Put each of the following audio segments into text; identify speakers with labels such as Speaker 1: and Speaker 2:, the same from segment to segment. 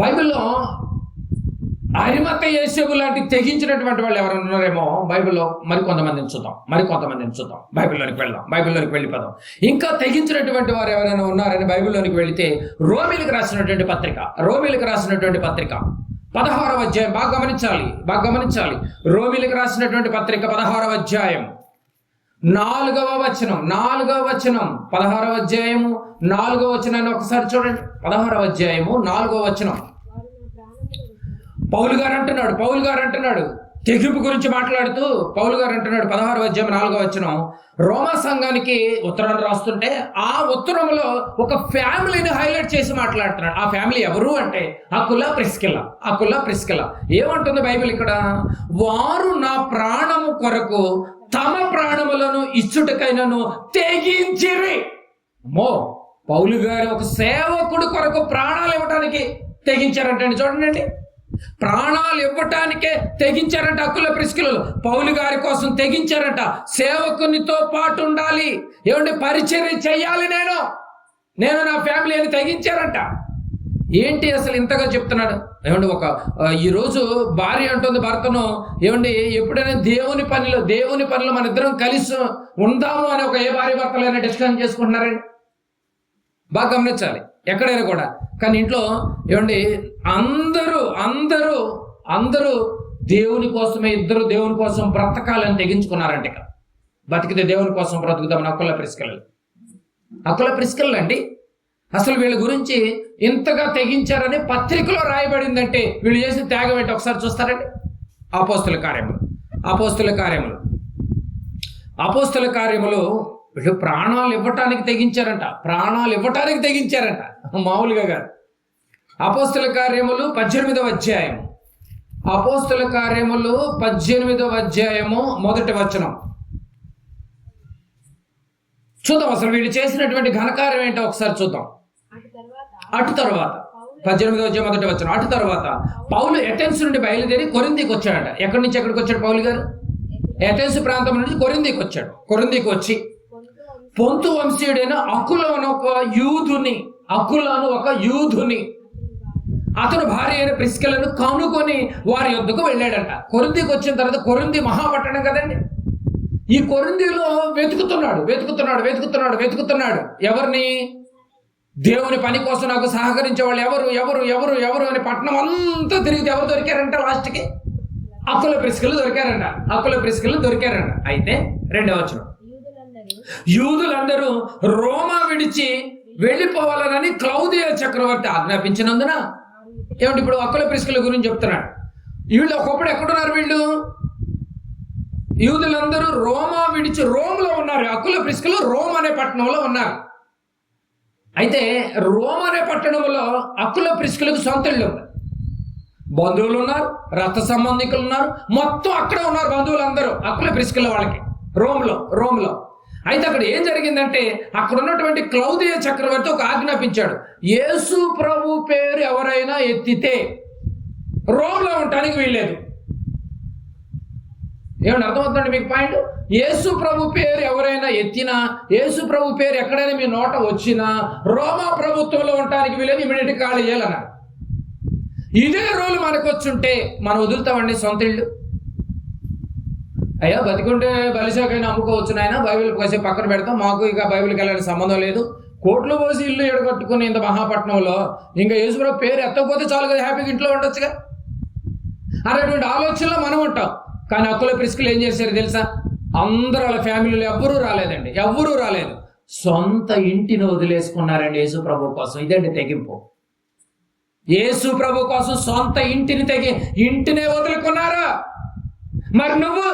Speaker 1: బైబిల్లో అరిమతయి యోసేపు లాంటి తెగించినటువంటి వాళ్ళు ఎవరైనా ఉన్నారేమో బైబిల్లో మరికొంతమందిని చూద్దాం. బైబిల్లోనికి వెళ్ళిపోదాం. ఇంకా తెగించినటువంటి వారు ఎవరైనా ఉన్నారని బైబిల్లోనికి వెళితే రోమీలకు రాసినటువంటి పత్రిక 16వ అధ్యాయం. బాగా గమనించాలి. రోమీలకు రాసినటువంటి పత్రిక 16వ అధ్యాయం 4వ వచనం 16వ అధ్యాయము 4వ వచనాన్ని ఒకసారి చూడండి. 16వ అధ్యాయము 4వ వచనం. పౌలు గారు అంటున్నాడు తెగింపు గురించి మాట్లాడుతూ పౌలు గారు అంటున్నాడు 16వ అధ్యాయం 4వ వచనం. రోమా సంఘానికి ఉత్తరాన్ని రాస్తుంటే ఆ ఉత్తరంలో ఒక ఫ్యామిలీని హైలైట్ చేసి మాట్లాడుతున్నాడు. ఆ ఫ్యామిలీ ఎవరు అంటే అకుల ప్రిస్కిల్లా. ఏమంటుంది బైబిల్ ఇక్కడ? వారు నా ప్రాణము కొరకు తమ ప్రాణములను ఇచ్చుటకైనను తెగించిరి. పౌలు గారు ఒక సేవకుడు కొరకు ప్రాణాలు ఇవ్వటానికి తెగించారంటండి. చూడండి, ప్రాణాలు ఇవ్వటానికే తెగించారంట అకుల ప్రిస్కిల్లాలో. పౌలు గారి కోసం తెగించారంట. సేవకునితో పాటు ఉండాలి, ఏమంటే పరిచర్య చెయ్యాలి నేను నా ఫ్యామిలీ అని తెగించారంట. ఏంటి అసలు ఇంతగా చెప్తున్నాడు? ఏమండి ఈరోజు భార్య అంటుంది భర్తను, ఏమండి ఎప్పుడైనా దేవుని పనిలో మన ఇద్దరం కలిసి ఉందాము అని ఏ భార్య భర్తలైనా డిస్కషన్ చేసుకుంటున్నారండి? బాగా గమనించాలి ఎక్కడైనా కూడా. కానీ ఇంట్లో ఏమండి అందరూ దేవుని కోసమే, ఇద్దరు దేవుని కోసం బ్రతకాలని తెగించుకున్నారంట. ఇక బతికితే దేవుని కోసం బ్రతుకుతామని అకుల ప్రిస్కిల్లా అండి. అసలు వీళ్ళ గురించి ఇంతగా తెగించారని పత్రికలో రాయబడిందంటే వీళ్ళు చేసిన త్యాగం ఏంటి ఒకసారి చూస్తారండి. అపోస్తల కార్యములు వీళ్ళు ప్రాణాలు ఇవ్వటానికి తెగించారంట. మామూలుగా కాదు. అపోస్తల కార్యములు 18వ అధ్యాయం. 18వ అధ్యాయము 1వ వచనం చూద్దాం. అసలు వీళ్ళు చేసినటువంటి ఘనకార్యం ఏంటో ఒకసారి చూద్దాం. అటు తర్వాత 18వ అధ్యాయం 1వ వచనం. అటు తర్వాత పౌలు ఎథెన్స్ నుండి బయలుదేరి కొరింథీకి వచ్చాడట. ఎక్కడి నుంచి ఎక్కడికి వచ్చాడు పౌలు గారు? ఎథెన్స్ ప్రాంతం నుంచి కొరింథీకి వచ్చాడు. కొరింథీకి వచ్చి పొంతు వంశీయుడైన అకుల అని ఒక యూదుని అతను భార్య అయిన ప్రిస్కిల్లాను కనుకొని వారి యొద్దకు వెళ్ళాడంట. కొరింథీకి వచ్చిన తర్వాత, కొరింథీ మహాపట్టణం కదండి. ఈ కొరింథీలో వెతుకుతున్నాడు ఎవరిని? దేవుని పని కోసం నాకు సహకరించే వాళ్ళు ఎవరు అని పట్టణం అంతా తిరిగితే ఎవరు దొరికారంట? లాస్ట్కి అకుల ప్రిస్కిల్లా దొరికారంట. అయితే 2వ వచనం, యూదులందరూ రోమా విడిచి వెళ్ళిపోవాలని క్లౌదియ చక్రవర్తి ఆజ్ఞాపించినందున, ఏమంటే ఇప్పుడు అకుల ప్రిస్కిల్లా గురించి చెప్తున్నాడు. వీళ్ళు ఒకప్పుడు ఎక్కడున్నారు? వీళ్ళు యూదులందరూ రోమా విడిచి రోమ్లో ఉన్నారు. అకుల ప్రిస్కిల్లా రోమ్ అనే పట్టణంలో ఉన్నారు. అయితే రోమ్ అనే పట్టణంలో అకుల ప్రిస్కిల్లాకు సొంత ఇళ్ళు ఉన్నారు, బంధువులు ఉన్నారు, రక్త సంబంధికులు ఉన్నారు, మొత్తం అక్కడ ఉన్నారు బంధువులందరూ అకుల ప్రిస్కిల్లా వాళ్ళకి రోమ్లో. అయితే అక్కడ ఏం జరిగిందంటే అక్కడ ఉన్నటువంటి క్లౌదియ చక్రవర్తి ఒక ఆజ్ఞాపించాడు, యేసు ప్రభు పేరు ఎవరైనా ఎత్తితే రోమ్లో ఉండటానికి వీల్లేదు. ఏమన్నా అర్థమవుతుందండి మీకు పాయింట్? యేసు ప్రభు పేరు ఎవరైనా ఎత్తినా, యేసు ప్రభు పేరు ఎక్కడైనా మీ నోట వచ్చినా రోమా ప్రభుత్వంలో ఉండటానికి వీలేదు, ఇమీడియట్ ఖాళీ చేయాలన్నారు. ఇదే రూల్ మనకు వచ్చుంటే మనం వదులుతామండి సొంత ఇళ్ళు? అయ్యా బతికుంటే బలిశాఖైనా అమ్ముకోవచ్చు నాయన, బైబిల్ కాసేపు పక్కన పెడతాం, మాకు ఇక బైబిల్కి వెళ్ళడానికి సంబంధం లేదు, కోట్లు పోసి ఇల్లు ఎడగొట్టుకుని ఇంత మహాపట్నంలో ఇంకా యేసుప్రభు పేరు ఎత్తకపోతే చాలు కదా, హ్యాపీగా ఇంట్లో ఉండొచ్చుగా అనేటువంటి ఆలోచనలో మనం ఉంటాం. కానీ అకుల ప్రిస్కిల్లా ఏం చేశారు తెలుసా? అందరూ వాళ్ళ ఫ్యామిలీలో ఎవ్వరూ రాలేదు, సొంత ఇంటిని వదిలేసుకున్నారండి యేసు ప్రభు కోసం. ఇదండి తెగింపు. యేసు ప్రభు కోసం సొంత ఇంటినే వదులుకున్నారా? మరి నువ్వు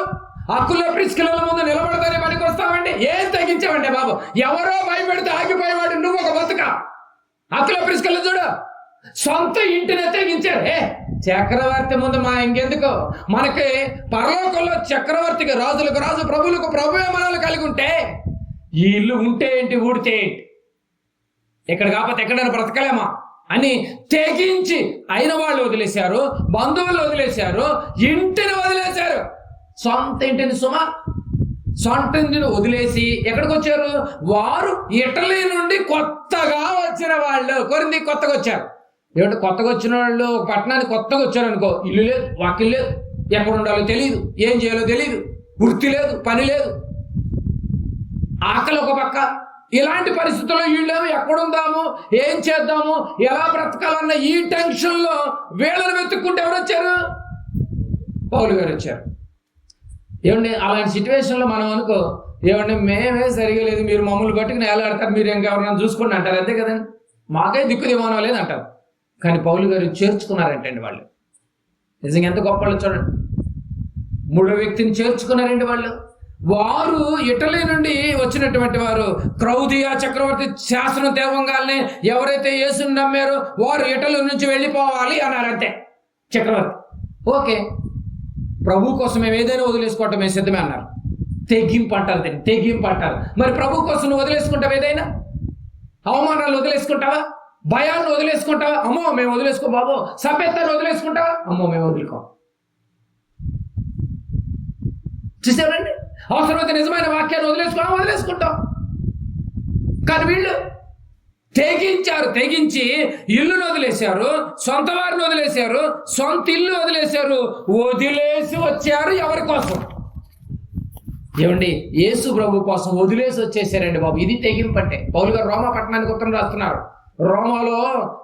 Speaker 1: అకుల ప్రిస్కిల్లా ముందు నిలబడతానే పనికి వస్తావండి? ఏం తెగించావంటే బాబు? ఎవరో భయపెడితే ఆగిపోయేవాడు నువ్వు ఒక బతుక. అకుల ప్రిస్కిల్లా చూడు, సొంత ఇంటినే తెగించారు. చక్రవర్తి ముందు మా ఇంకెందుకు? మనకి పరలోకంలో చక్రవర్తికి, రాజులకు రాజు, ప్రభువులకు ప్రభువే మనల్ని కలిగి ఉంటే ఈ ఇల్లు ఉంటే ఏంటి, ఊడితే ఏంటి, ఇక్కడ కాకపోతే ఎక్కడైనా బ్రతకలేమా అని తెగించి అయిన వాళ్ళు వదిలేశారు, బంధువులు వదిలేశారు, ఇంటిని వదిలేశారు. సొంత ఇంటిని సొంత ఇంటిని వదిలేసి ఎక్కడికి వచ్చారు? వారు ఇటలీ నుండి కొత్తగా వచ్చిన వాళ్ళు కొరింథీకి కొత్తగా వచ్చారు. ఏమంటే కొత్తగా వచ్చిన వాళ్ళు ఒక పట్టణానికి కొత్తగా వచ్చారనుకో, ఇల్లు లేదు, వాకిల్ లేదు, ఎక్కడ ఉండాలో తెలియదు, ఏం చేయాలో తెలియదు, వృత్తి లేదు, పని లేదు, ఆకలి ఒక పక్క. ఇలాంటి పరిస్థితుల్లో వీళ్ళేమో ఎక్కడుందాము, ఏం చేద్దాము, ఎలా బ్రతకాలన్న ఈ టెన్షన్లో వీళ్ళని వెతుక్కుంటే ఎవరు వచ్చారు? పౌలు గారు వచ్చారు. ఏమండి అలాంటి సిచ్యువేషన్లో మనం అనుకో, ఏమండి మేమే సరిగా లేదు, మీరు మమ్మల్ని బట్టుకుని ఏలాడతారు, మీరు ఇంకెవరన్నా చూసుకోండి అంటారు, అంతే కదండి. మాకే దిక్కు దిమానం లేదు అంటారు. కానీ పౌలు గారు చేర్చుకున్నారంటండి వాళ్ళు. నిజంగా ఎంత గొప్ప వాళ్ళు చూడండి. మూడో వ్యక్తిని చేర్చుకున్నారండి వాళ్ళు. వారు ఇటలీ నుండి వచ్చినటువంటి వారు. క్రౌదియా చక్రవర్తి శాసనం తేవంగానే ఎవరైతే యేసుని నమ్మారో వారు ఇటలీ నుంచి వెళ్ళిపోవాలి అన్నారు, అంతే. చక్రవర్తి ఓకే, ప్రభు కోసం మేము ఏదైనా వదిలేసుకోవటం మేము సిద్ధమే అన్నారు. తెగింపు అంటారు దీన్ని, తెగింపు అంటారు. మరి ప్రభు కోసం నువ్వు వదిలేసుకుంటావు ఏదైనా? అవమానాలు వదిలేసుకుంటావా? భయాన్ని వదిలేసుకుంటావా? అమ్మో మేము వదిలేసుకో బాబు. సభ్యతను వదిలేసుకుంటావా? అమ్మో మేము వదులుకో. చూసారండి, అవసరమైతే నిజమైన వాక్యాన్ని వదిలేసుకుంటాం. కానీ వీళ్ళు తెగించారు. తెగించి ఇల్లును వదిలేశారు, సొంత వారిని వదిలేశారు, సొంత ఇల్లు వదిలేశారు, వదిలేసి వచ్చారు ఎవరి కోసం? ఏమండి, యేసు ప్రభు కోసం వదిలేసి వచ్చేసారండి బాబు. ఇది తెగింపు అంటే. పౌలు గారు రోమా పట్టణానికి ఉత్తరం రాస్తున్నారు. రోమాలో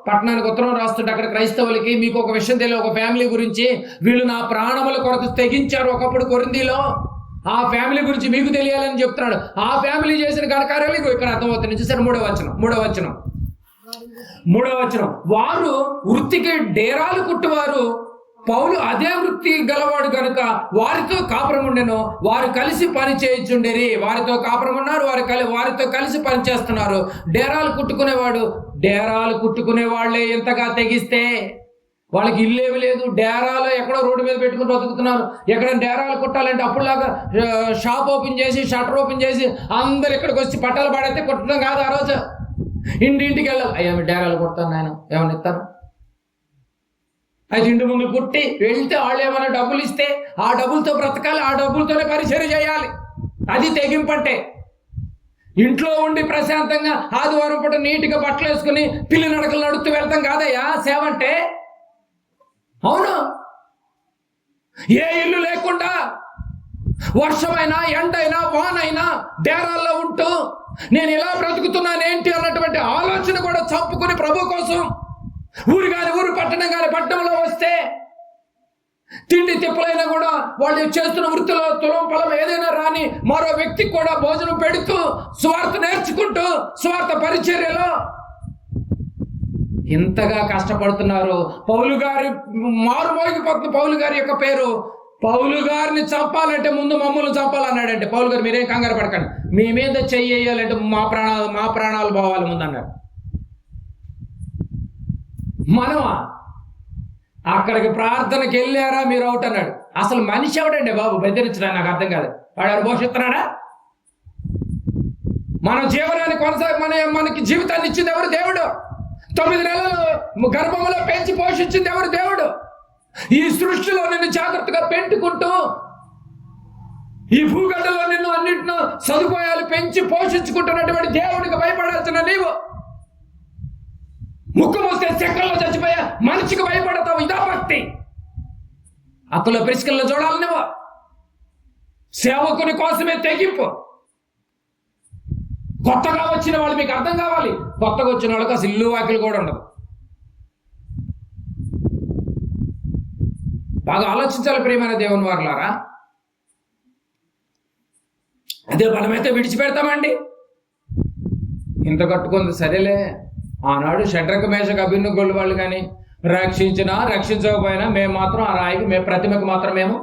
Speaker 1: పట్టణానికి ఉత్తరం రాస్తుంటే అక్కడ క్రైస్తవులకి మీకు ఒక విషయం తెలియదు, ఒక ఫ్యామిలీ గురించి. వీళ్ళు నా ప్రాణముల కొరకు తెగించారు ఒకప్పుడు కొరింథీలో. ఆ ఫ్యామిలీ గురించి మీకు తెలియాలని చెప్తున్నాడు. ఆ ఫ్యామిలీ చేసిన ఘనకార్యాలు ఇక్కడ అర్థమవుతుంది. చూసారు, మూడవ వచనం. వారు వృత్తికి డేరాలు కుట్టువారు, పౌలు అదే వృత్తి గలవాడు కనుక వారితో కాపురం ఉండెను. వారు కలిసి పని చేయించుండేరి. వారితో కాపురం ఉన్నారు, వారితో కలిసి పని చేస్తున్నారు. డేరాలు కుట్టుకునే వాళ్ళే ఎంతగా తెగిస్తే వాళ్ళకి ఇల్లేవి లేదు, డేరాలు ఎక్కడో రోడ్డు మీద పెట్టుకుని బతుకుతున్నారు. ఎక్కడ డేరాలు కుట్టాలంటే అప్పుడులాగా షాప్ ఓపెన్ చేసి షట్టర్ ఓపెన్ చేసి అందరు ఇక్కడికి వచ్చి పట్టాలు పడైతే కుట్టడం కాదు. ఆ రోజు ఇంటికి వెళ్ళాలి. అయ్యా మీరు డేరాలు కుడతాను నాయన, ఏమన్నా ఇస్తారు? అది ఇంటి ముందు కుట్టి వెళ్తే వాళ్ళు ఏమైనా డబ్బులు ఇస్తే ఆ డబ్బులతో బ్రతకాలి, ఆ డబ్బులతోనే పరిచయం చేయాలి. అది తెగింపంటే. ఇంట్లో ఉండి ప్రశాంతంగా ఆదివారం పూట నీట్గా బట్టలు వేసుకుని పిల్లి నడకలు నడుస్తూ వెళ్తాం కాదయ్యా సేవ అంటే. అవును, ఏ ఇల్లు లేకుండా వర్షమైనా ఎండైనా వానైనా డేరాల్లో ఉంటూ నేను ఇలా బ్రతుకుతున్నానేంటి అన్నటువంటి ఆలోచన కూడా చంపుకుని ప్రభు కోసం ఊరు కానీ ఊరు, పట్టణం కానీ పట్టణంలో వస్తే తిండి తిప్పలైనా కూడా వాళ్ళు చేస్తున్న వృత్తిలో తులం పొలం ఏదైనా రాని మరో వ్యక్తికి కూడా భోజనం పెడుతూ స్వార్థ నేర్చుకుంటూ స్వార్థ పరిచర్యలో ఇంతగా కష్టపడుతున్నారు. పౌలు గారి మారుమోగిపోతుంది పౌలు గారి యొక్క పేరు. పౌలు గారిని చంపాలంటే ముందు మమ్మల్ని చంపాలన్నాడంటే పౌలు గారు మీరేం కంగారు పడకండి, మీ మీద చెయ్యాలంటే మా ప్రాణాలు పోవాలి ముందు అన్నాడు. మనమా అక్కడికి ప్రార్థనకి వెళ్ళారా మీరు అవుట్ అన్నాడు. అసలు మనిషి ఎవడండి బాబు బెదిరించడా? నాకు అర్థం కాదు. వాడు పోషిస్తున్నాడా? మన జీవనాన్ని మనకి జీవితాన్ని ఇచ్చింది ఎవరు? దేవుడు. 9 నెలలు గర్భంలో పెంచి పోషించింది ఎవరు? దేవుడు. ఈ సృష్టిలో నిన్ను జాగ్రత్తగా పెట్టుకుంటూ ఈ భూగడ్డలో నిన్ను అన్నింటినో సదుపాయాలు పెంచి పోషించుకుంటున్నటువంటి దేవుడికి భయపడాల్సిన నీవు ముక్కు మూస్తే చెక్కల్లో చచ్చిపోయా మనిషికి భయపడతావు. ఇదా భక్తి? అప్పుల పిసికల్లో చూడాలి నువ్వు. సేవకుని కోసమే తెగింపు. కొత్తగా వచ్చిన వాళ్ళు మీకు అర్థం కావాలి. కొత్తగా వచ్చిన వాళ్ళకి అసలు ఇల్లు వాకిలు కూడా ఉండదు. బాగా ఆలోచించాలి ప్రియమైన దేవుని వారలారా. అదే బలమైతే విడిచిపెడతామండి. ఇంత కట్టుకుంది సరేలే. ఆనాడు షడ్రక మేషక అభినగోళ్ళు వాళ్ళు కానీ రక్షించినా రక్షించకపోయినా మేము మాత్రం ఆ రాయికి మేము ప్రతిమకు మాత్రం మేము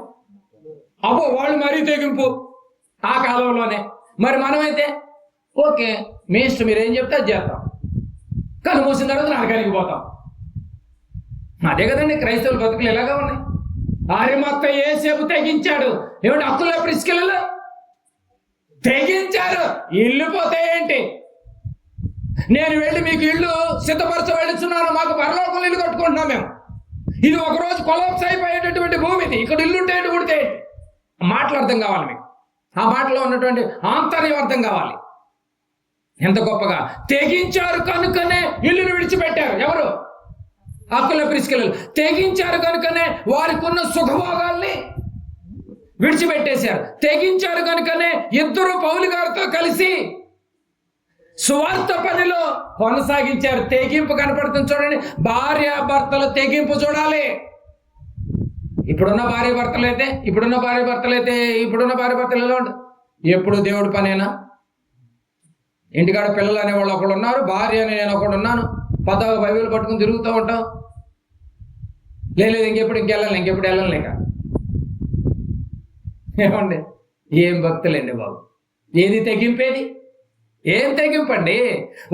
Speaker 1: అబ్బో వాళ్ళు మరీ తెగింపు ఆ కాలంలోనే. మరి మనమైతే ఓకే మీ ఇష్టం, మీరు ఏం చెప్తే అది చేస్తాం, కానీ మూసిన తర్వాత నరకానికి పోతాం. అదే కదండి క్రైస్తవుల బతుకులు ఎలాగా ఉన్నాయి. ఆర్యమత్త ఏసేపు తెగించాడు. ఏమంటే అక్కుల ప్రిస్కిలలో తెగించారు. ఇల్లు పోతే ఏంటి, నేను వెళ్ళి మీకు ఇల్లు సిద్ధపరచ వెళ్ళుతున్నాను, మాకు పరలోకంలో ఇల్లు కట్టుకుంటున్నాం మేము. ఇది ఒకరోజు కొలాప్స్ అయిపోయేటటువంటి భూమి. ఇది ఇక్కడ ఇల్లుంటే ఉడితే మాటలు అర్థం కావాలి మీకు. ఆ మాటలో ఉన్నటువంటి ఆంతర్యం అర్థం కావాలి. ఎంత గొప్పగా తెగించారు కనుకనే ఇల్లును విడిచిపెట్టారు. ఎవరు? అకుల ప్రిస్కిల్లలు తెగించారు కనుకనే వారికి ఉన్న సుఖభోగాల్ని విడిచిపెట్టేశారు. తెగించారు కనుకనే ఇద్దరు పౌలు గారితో కలిసి సువార్త పనిలో కొనసాగించారు. తెగింపు కనపడుతుంది చూడండి. భార్య భర్తలు తెగింపు చూడాలి. ఇప్పుడున్న భార్య భర్తలు ఎలా ఉంటుంది? ఎప్పుడు దేవుడి పనేనా? ఇంటికాడ పిల్లలు అనేవాళ్ళు ఒకడు ఉన్నారు, భార్య అని నేను ఒకడు ఉన్నాను. పదవ బైబిల్ పట్టుకుని తిరుగుతూ ఉంటాం. లేదు ఇంకెప్పుడు వెళ్ళను లేక ఏమండి? ఏం భక్తులండి బాబు! ఏది తెగింపేది? ఏం తెగింపండి?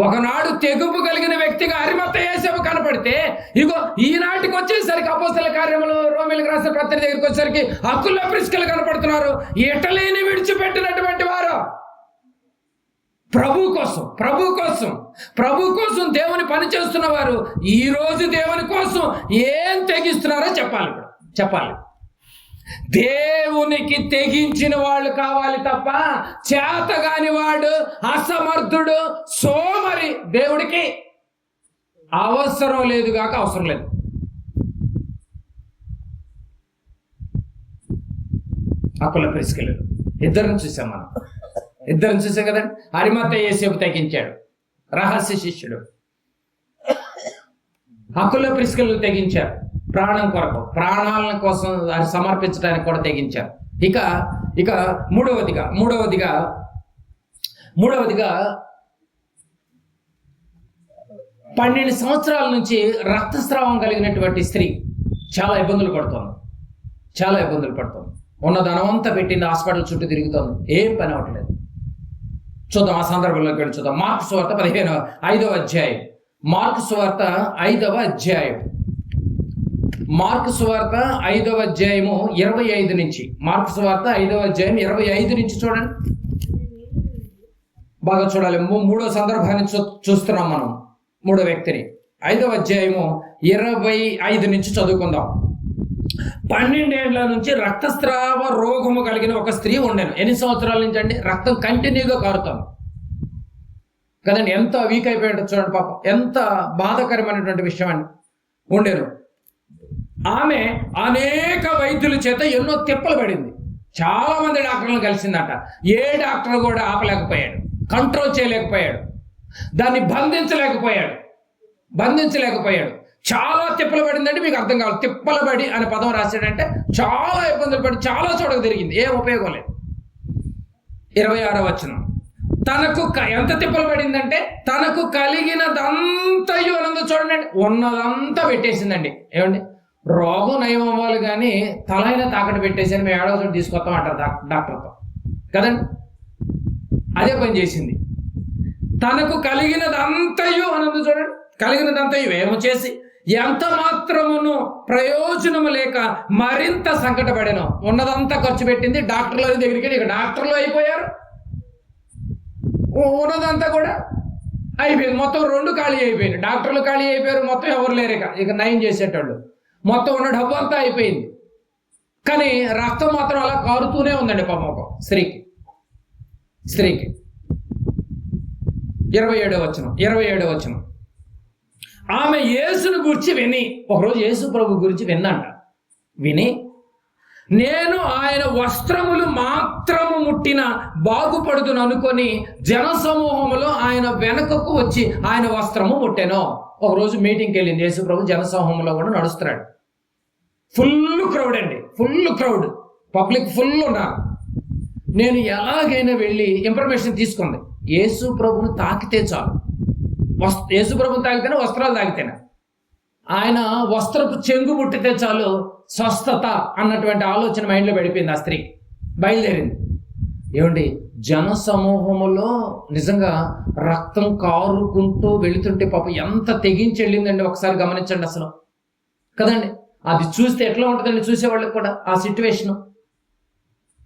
Speaker 1: ఒకనాడు తెగింపు కలిగిన వ్యక్తిగా అరిమత్తయి యేసేపు కనపడితే, ఇగో ఈనాటికి వచ్చేసరికి అపోస్తల కార్యములు రోమీయులకు రాసిన పత్రిక దగ్గరికి వచ్చేసరికి అకుల ప్రిస్కిల్ల కనపడుతున్నారు. ఇటలీని విడిచిపెట్టినటువంటి వారు ప్రభు కోసం దేవుని పని చేస్తున్న వారు ఈ రోజు దేవుని కోసం ఏం తెగిస్తున్నారో చెప్పాలి. దేవునికి తెగించిన వాళ్ళు కావాలి తప్ప చేతగాని వాడు, అసమర్థుడు, సోమరి దేవుడికి అవసరం లేదు. అకుల ప్రిస్కిల్లలు ఇద్దరిని చూసాం కదండి. అరిమత్తయి యేసేపు తెగించాడు, రహస్య శిష్యుడు. అకుల ప్రిస్కిల్లలు తెగించారు, ప్రాణం కొరకు, ప్రాణాల కోసం అది సమర్పించడానికి కూడా తెగించారు. ఇక మూడవదిగా 12 సంవత్సరాల నుంచి రక్తస్రావం కలిగినటువంటి స్త్రీ చాలా ఇబ్బందులు పడుతోంది. ఉన్న ధనమంతా పెట్టింది, హాస్పిటల్ చుట్టూ తిరుగుతోంది, ఏం పని అవ్వట్లేదు. చూద్దాం, ఆ సందర్భంలోకి వెళ్ళి చూద్దాం. మార్కు సువార్త 5వ అధ్యాయం. మార్కు సువార్త 5వ అధ్యాయం. మార్కు సువార్త 5వ అధ్యాయము 25 నుంచి. మార్కు సువార్త 5వ అధ్యాయం 25 నుంచి చూడండి. బాగా చూడాలి. మూడో సందర్భాన్ని చూస్తున్నాం మనం, మూడో వ్యక్తిని. 5వ అధ్యాయము 25 నుంచి చదువుకుందాం. 12 ఏళ్ల నుంచి రక్తస్రావ రోగము కలిగిన ఒక స్త్రీ ఉండేను. ఎన్ని సంవత్సరాల నుంచి అండి? రక్తం కంటిన్యూగా కారుతాం కదండి. ఎంత వీక్ అయిపోయి ఉంటుంది చూడండి పాపం. ఎంత బాధాకరమైనటువంటి విషయం అండి. ఉండేను. ఆమె అనేక వైద్యుల చేత ఎన్నో తిప్పలు పడింది. చాలా మంది డాక్టర్లను కలిసిందట. ఏ డాక్టర్ కూడా ఆపలేకపోయాడు, కంట్రోల్ చేయలేకపోయాడు, దాన్ని బంధించలేకపోయాడు. చాలా తిప్పలు పడిందంటే మీకు అర్థం కావాలి. తిప్పలబడి అనే పదం రాశాడంటే చాలా ఇబ్బందులు పడి చాలా చోటకు తిరిగింది, ఏం ఉపయోగం లేదు. 26వ వచనం. తనకు ఎంత తిప్పలు పడిందంటే తనకు కలిగినదంతయు అనందు చూడండి, ఉన్నదంతా పెట్టేసిందండి. ఏమండి? రోగం నయం అవ్వాలి కానీ తలైన తాకట్టు పెట్టేసి మేము 7వ చోటు తీసుకొస్తాం అంటారు డాక్టర్తో కదండి. అదే పని చేసింది. తనకు కలిగినదంతయు అనందు చూడండి, కలిగినదంతయు ఏమో చేసి ఎంత మాత్రమును ప్రయోజనము లేక మరింత సంకటపడాను. ఉన్నదంతా ఖర్చు పెట్టింది. డాక్టర్ల దగ్గరికి వెళ్ళి ఇక డాక్టర్లు అయిపోయారు. ఉన్నదంతా కూడా అయిపోయింది. మొత్తం 2 ఖాళీ అయిపోయింది. డాక్టర్లు ఖాళీ అయిపోయారు, మొత్తం ఎవరు లేరు ఇక నయం చేసేటోళ్ళు. మొత్తం ఉన్న డబ్బు అంతా అయిపోయింది. కానీ రక్తం మాత్రం అలా కారుతూనే ఉందండి పాపం ఒక స్త్రీకి. 27వ వచనం. ఆమె యేసును గురించి విని, ఒకరోజు యేసు ప్రభు గురించి విందంట. విని నేను ఆయన వస్త్రములు మాత్రము ముట్టిన బాగుపడుతును అనుకొని జనసమూహములో ఆయన వెనకకు వచ్చి ఆయన వస్త్రము ముట్టెను. ఒకరోజు మీటింగ్కి వెళ్ళింది యేసు ప్రభు. జనసమూహంలో కూడా నడుస్తున్నాడు. ఫుల్ క్రౌడ్, పబ్లిక్ ఫుల్ ఉన్నారు. నేను ఎలాగైనా వెళ్ళి ఇన్ఫర్మేషన్ తీసుకుంది. యేసు ప్రభుని తాకితే చాలు, యేసు ప్రభుని తాకితేనే వస్త్రాలు తాకితేనే, ఆయన వస్త్రపు చెంగు ముట్టితే చాలు స్వస్థత అన్నటువంటి ఆలోచన మైండ్లో పడిపోయింది. ఆ స్త్రీ బయలుదేరింది. ఏమండి? జన సమూహములో నిజంగా రక్తం కారుకుంటూ వెళుతుంటే పాపం ఎంత తెగించి వెళ్ళిందండి. ఒకసారి గమనించండి అసలు కదండి. అది చూస్తే ఎట్లా ఉంటుందండి చూసేవాళ్ళకి కూడా. ఆ సిచ్యువేషను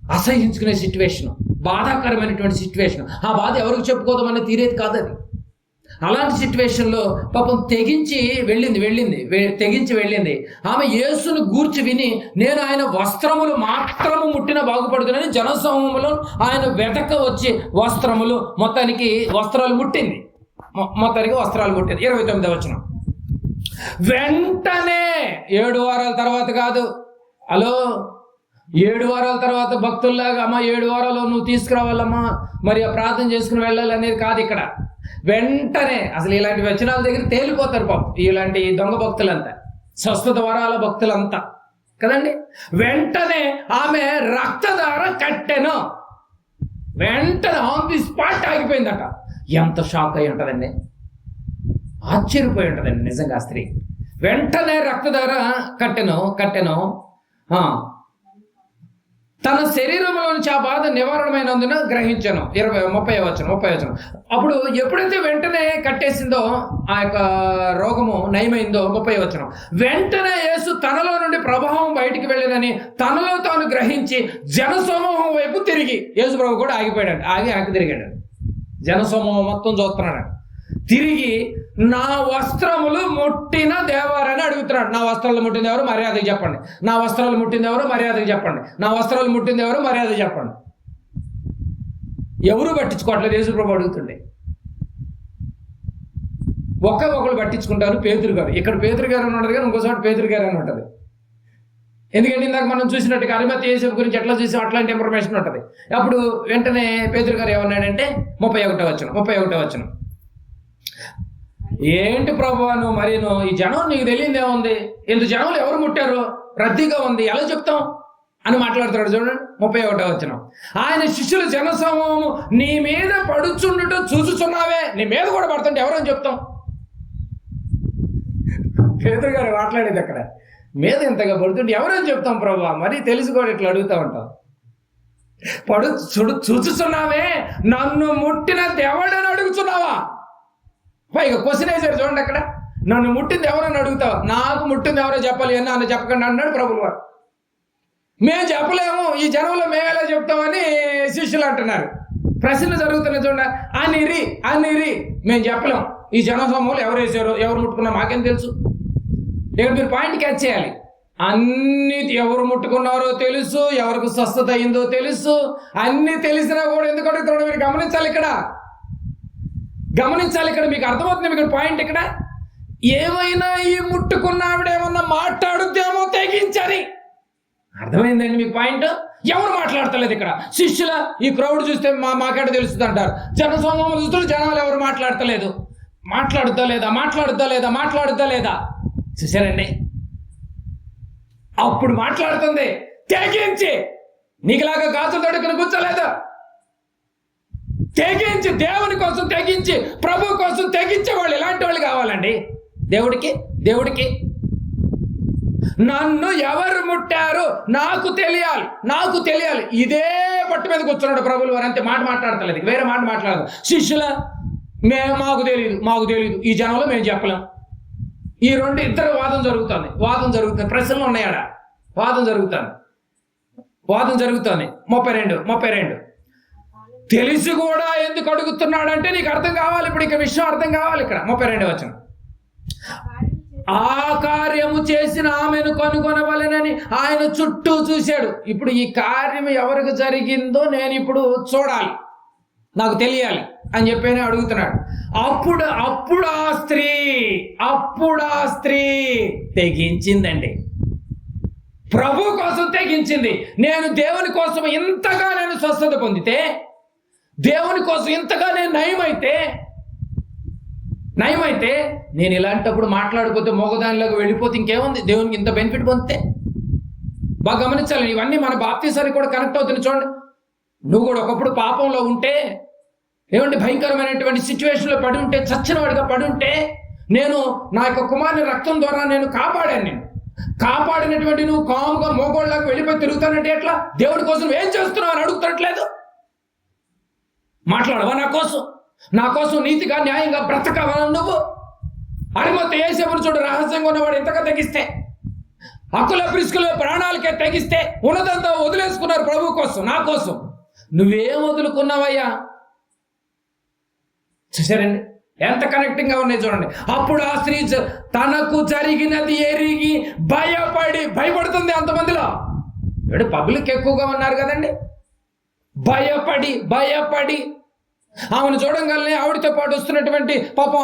Speaker 1: అసహించుకునే సిచ్యువేషను, బాధాకరమైనటువంటి సిచ్యువేషన్. ఆ బాధ ఎవరికి చెప్పుకోదామని తీరేది కాదు అది. అలాంటి సిచ్యువేషన్లో పాపం తెగించి వెళ్ళింది. ఆమె యేసును గూర్చి విని నేను ఆయన వస్త్రములు మాత్రము ముట్టిన బాగుపడుతున్నాను. జనసమూహంలో ఆయన వెతక వచ్చి మొత్తానికి వస్త్రాలు ముట్టింది. 29వ వచనం. వెంటనే 7 వారాల తర్వాత కాదు, హలో 7 వారాల తర్వాత భక్తుల్లాగా అమ్మా 7 వారాలు నువ్వు తీసుకురావాలమ్మా, మరి ప్రార్థన చేసుకుని వెళ్ళాలి అనేది కాదు ఇక్కడ. వెంటనే అసలు ఇలాంటి వచనాల దగ్గర తేలిపోతారు పాపం ఇలాంటి దొంగ భక్తులంతా, స్వస్థత వరాల భక్తులంతా కదండి. వెంటనే ఆమె రక్తధార కట్టెను, వెంటనే ఆన్ ది స్పాట్ ఆగిపోయిందట. ఎంత షాక్ అయి ఉంటుందండి, ఆశ్చర్యపోయి ఉంటుందండి నిజంగా ఆ స్త్రీ. వెంటనే రక్తధార కట్టెను తన శరీరంలో నుంచి ఆ బాధ నివారణమైనందున గ్రహించాను. 30వ వచనం. అప్పుడు ఎప్పుడైతే వెంటనే కట్టేసిందో ఆ యొక్క రోగము నయమైందో, 30వ వచనం, వెంటనే యేసు తనలో నుండి ప్రభావం బయటికి వెళ్ళినని తనలో తాను గ్రహించి జనసమూహం వైపు తిరిగి, యేసు ప్రభు కూడా ఆగిపోయాడు, ఆగి తిరిగాడు. జనసమూహం మొత్తం చూస్తున్నాడు. తిరిగి నా వస్త్రములు ముట్టిన దేవారని అడుగుతున్నాడు. నా వస్త్రాలు ముట్టింది ఎవరు, మర్యాదకి చెప్పండి. నా వస్త్రాలు ముట్టింది ఎవరు, మర్యాదకి చెప్పండి. నా వస్త్రాలు ముట్టింది ఎవరు, మర్యాదకి చెప్పండి. ఎవరు పట్టించుకోవట్లేదు, యేసు ప్రభు అడుగుతుండే. ఒకళ్ళు పట్టించుకుంటారు, పేతురు గారు. ఇక్కడ పేతురు గారు అని ఉంటుంది కానీ ఇంకోసారి పేతురు గారు అని ఉంటుంది. ఎందుకంటే ఇందాక మనం చూసినట్టుగా అరిమత్తయి యేసు గురించి ఎట్లా చూసాం అట్లాంటి ఇన్ఫర్మేషన్ ఉంటుంది. అప్పుడు వెంటనే పేతురు గారు ఏమన్నాడంటే 31వ వచనం, ఏంటి ప్రభువా నువ్వు మరీను ఈ జనం నీకు తెలియదేముంది, ఇంత జనంలో ఎవరు ముట్టారు, రద్దీగా ఉంది, ఎలా చెప్తాం అని మాట్లాడుతున్నాడు. చూడండి 31వ వచనం, ఆయన శిష్యుల జనసమూహము నీ మీద పడుచుండుట చూచుచున్నావే, నీ మీద కూడా పడుతుంటే ఎవరని చెప్తాం. పేతురు గారు మాట్లాడేది అక్కడ, మీద ఇంతగా పడుతుంటే ఎవరని చెప్తాం ప్రభువా, మరి తెలిసి కూడా ఇట్లా అడుగుతా ఉంటాం. చూచుచున్నావే, నన్ను ముట్టిన దేవుడని అడుగుతున్నావా. పైగా క్వశ్చన్ వేసారు చూడండి అక్కడ, నన్ను ముట్టింది ఎవరని అడుగుతావా, నాకు ముట్టింది ఎవరో చెప్పాలి అని నన్ను చెప్పకండి అన్నాడు ప్రభులు వారు. మేము చెప్పలేము, ఈ జనంలో మేము ఎలా చెప్తామని శిష్యులు అంటున్నారు. ప్రశ్నలు జరుగుతున్నాయి చూడండి, అనిరి మేము చెప్పలేం, ఈ జనసమూహంలో ఎవరు వేసారో ఎవరు ముట్టుకున్నా మాకేం తెలుసు. ఇక్కడ మీరు పాయింట్ క్యాచ్ చేయాలి. అన్ని ఎవరు ముట్టుకున్నారో తెలుసు, ఎవరికి స్వస్థత అయిందో తెలుసు, అన్ని తెలిసినా కూడా ఎందుకు అడుగుతున్నాడో మీరు గమనించాలి ఇక్కడ. మీకు అర్థమవుతుంది ఇక్కడ పాయింట్. ఇక్కడ ఏమైనా ఈ ముట్టుకున్న ఆవిడ ఏమన్నా మాట్లాడుద్దేమో తెగించని అర్థమైందండి మీకు పాయింట్. ఎవరు మాట్లాడతలేదు ఇక్కడ, శిష్యుల ఈ క్రౌడ్ చూస్తే మాకేట తెలుస్తుంది అంటారు. జనసమూహం చూస్తే జనాలు ఎవరు మాట్లాడుతా లేదా చూసారండి. అప్పుడు మాట్లాడుతుంది తెగించి, నీకులాగా గాజులు తడుకుని కూర్చోలేదు, తెగించి దేవుని కోసం తెగించి ప్రభు కోసం తెగించే వాళ్ళు ఇలాంటి వాళ్ళు కావాలండి. దేవుడికి నన్ను ఎవరు ముట్టారు నాకు తెలియాలి. ఇదే పట్టు మీద కూర్చున్నాడు ప్రభులు వారు, అంతే. మాట మాట్లాడతలేదు, వేరే మాట మాట్లాడదు. శిష్యుల మాకు తెలియదు ఈ జనంలో మేము చెప్పలేం. ఈ ఇద్దరు వాదం జరుగుతుంది. ప్రశ్నలు ఉన్నాయాడ, వాదం జరుగుతుంది. 32 తెలిసి కూడా ఎందుకు అడుగుతున్నాడంటే నీకు అర్థం కావాలి. ఇప్పుడు ఇక విషయం అర్థం కావాలి. ఇక్కడ 32వ వచనం, ఆ కార్యము చేసిన ఆమెను కనుగొనవలెనని ఆయన చుట్టూ చూశాడు. ఇప్పుడు ఈ కార్యం ఎవరికి జరిగిందో నేను ఇప్పుడు చూడాలి, నాకు తెలియాలి అని చెప్పి అడుగుతున్నాడు. అప్పుడు ఆ స్త్రీ తెగించిందండి, ప్రభు కోసం తెగించింది. నేను దేవుని కోసం ఇంతగా నేను స్వస్థత పొందితే, దేవుని కోసం ఇంతగా నేను నయమైతే నేను ఇలాంటప్పుడు మాట్లాడిపోతే మోగదానిలోకి వెళ్ళిపోతే ఇంకేముంది, దేవునికి ఇంత బెనిఫిట్ పొందితే. బాగా గమనించాలి, ఇవన్నీ మన బాప్తీసానికి కూడా కనెక్ట్ అవుతుంది. చూడండి, నువ్వు కూడా ఒకప్పుడు పాపంలో ఉంటే, ఏమంటే భయంకరమైనటువంటి సిచ్యువేషన్లో పడి ఉంటే, చచ్చిన వాడిగా పడి ఉంటే, నేను నా యొక్క కుమారుని రక్తం ద్వారా నేను కాపాడినటువంటి నువ్వు కాముగా మోగోళ్ళకి వెళ్ళిపోయి తిరుగుతానంటే ఎట్లా? దేవుడి కోసం ఏం చేస్తున్నావు అని అడుగుతున్నట్లేదు. మాట్లాడవా నా కోసం నీతిగా న్యాయంగా బ్రతకవా నువ్వు? అరిమత్తయి యేసేపును చూడు, రహస్యంగా ఉన్నవాడు ఎంతగా తెగిస్తే, హక్కుల ప్రిస్కుల ప్రాణాలకే తెగిస్తే ఉన్నదంతా వదిలేసుకున్నారు ప్రభు కోసం, నా కోసం. నువ్వేం వదులుకున్నావయ్యా? చూసారండి ఎంత కనెక్టింగ్ గా ఉన్నాయి చూడండి. అప్పుడు ఆ స్త్రీ తనకు జరిగినది ఎరిగి భయపడుతుంది. అంతమందిలో పబ్లిక్ ఎక్కువగా ఉన్నారు కదండి. భయపడి ఆమెను చూడంగానే ఆవిడతో పాటు వస్తున్నటువంటి పాపం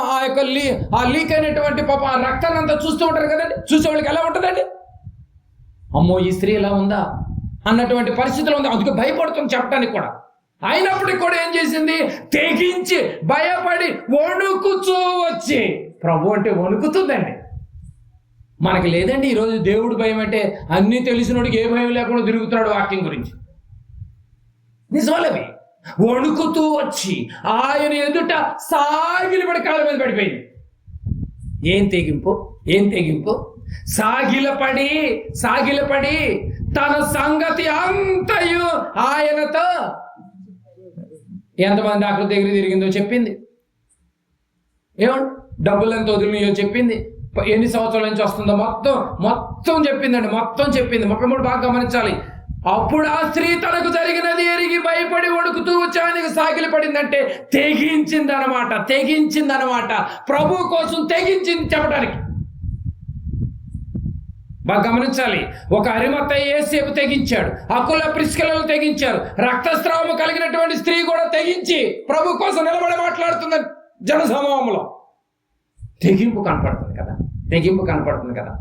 Speaker 1: ఆ లీక్ అయినటువంటి పాపం ఆ రక్తాన్ని అంతా చూస్తూ ఉంటారు కదండి. చూసే వాళ్ళకి ఎలా ఉంటుందండి? అమ్మో ఈ స్త్రీ ఎలా ఉందా అన్నటువంటి పరిస్థితులు ఉంది. అందుకే భయపడుతుంది చెప్పడానికి కూడా. అయినప్పటికీ కూడా ఏం చేసింది? తెగించి భయపడి వణుకుచూ వచ్చి, ప్రభు అంటే వణుకుతుందండి. మనకి లేదండి ఈరోజు దేవుడు భయం అంటే. అన్నీ తెలిసినోడికి ఏ భయం లేకుండా తిరుగుతున్నాడు వాక్యం గురించి. నిజాలవి. వణుకుతూ వచ్చి ఆయన ఎదుట సాగిలపడి కాళ్ళ మీద పడిపోయింది. ఏం తెగింపు! సాగిలపడి తన సంగతి అంతయు ఆయనతో ఎంతమంది డాక్టర్ దగ్గర తిరిగిందో చెప్పింది. ఏమండి డబ్బులు ఎంత వదిలినాయో చెప్పింది. ఎన్ని సంవత్సరాల నుంచి వస్తుందో మొత్తం చెప్పిందండి. మొత్తం చెప్పింది. 33 బాగా గమనించాలి. అప్పుడు ఆ స్త్రీ తనకు జరిగినది ఎరిగి భయపడి వణుకుతూ వచ్చానికి సాగిలి పడిందంటే తెగించిందనమాట. ప్రభు కోసం తెగించింది చెప్పడానికి. బాగా గమనించాలి. ఒక అరిమత్తయి యేసేపు తెగించాడు, అకుల ప్రిస్కిలలు తెగించారు, రక్తస్రావము కలిగినటువంటి స్త్రీ కూడా తెగించి ప్రభు కోసం నిలబడి మాట్లాడుతుంది జనసమూహంలో. తెగింపు కనపడుతుంది కదా.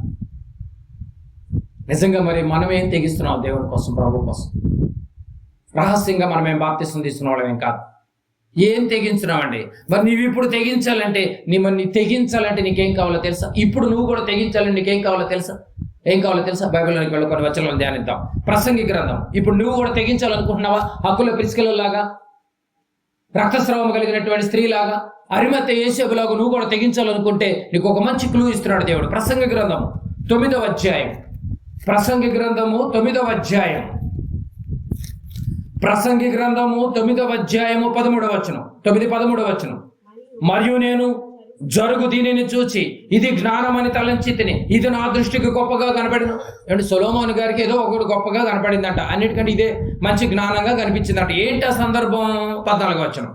Speaker 1: నిజంగా మరి మనం ఏం తెగిస్తున్నాం దేవుడి కోసం, ప్రభు కోసం? రహస్యంగా మనం ఏం బాప్తిసం తీసుకున్న వాళ్ళం ఏం కాదు. ఏం తెగించున్నామండి? మరి నీవు ఇప్పుడు తెగించాలంటే నీకేం కావాలో తెలుసా? ఇప్పుడు నువ్వు కూడా తెగించాలంటే నీకేం కావాలో తెలుసా? బైబిల్లోకి వెళ్ళి కొన్ని వచనాలను ధ్యానిద్దాం. ప్రసంగి గ్రంథం. ఇప్పుడు నువ్వు కూడా తెగించాలనుకుంటున్నావా? హక్కుల ప్రిస్కిలలాగా, రక్తస్రావం కలిగినటువంటి స్త్రీలాగా, అరిమత్తయి యేసేపులాగా నువ్వు కూడా తెగించాలనుకుంటే నీకు ఒక మంచి క్లూ ఇస్తున్నాడు దేవుడు. ప్రసంగి గ్రంథం 9వ అధ్యాయం. ప్రసంగి గ్రంథము 9వ అధ్యాయం. 13వ వచనం. 9:13 వచనం. మరియు నేను జరుగు దీనిని చూచి ఇది జ్ఞానమని తలంచి తిని ఇది నా దృష్టికి గొప్పగా కనపడిన. అంటే సొలొమోను గారికి ఏదో ఒకటి గొప్పగా కనపడిందంట. అన్నిటికంటే ఇదే మంచి జ్ఞానంగా కనిపించిందంట. ఏంటి ఆ సందర్భం? 14వ వచనం.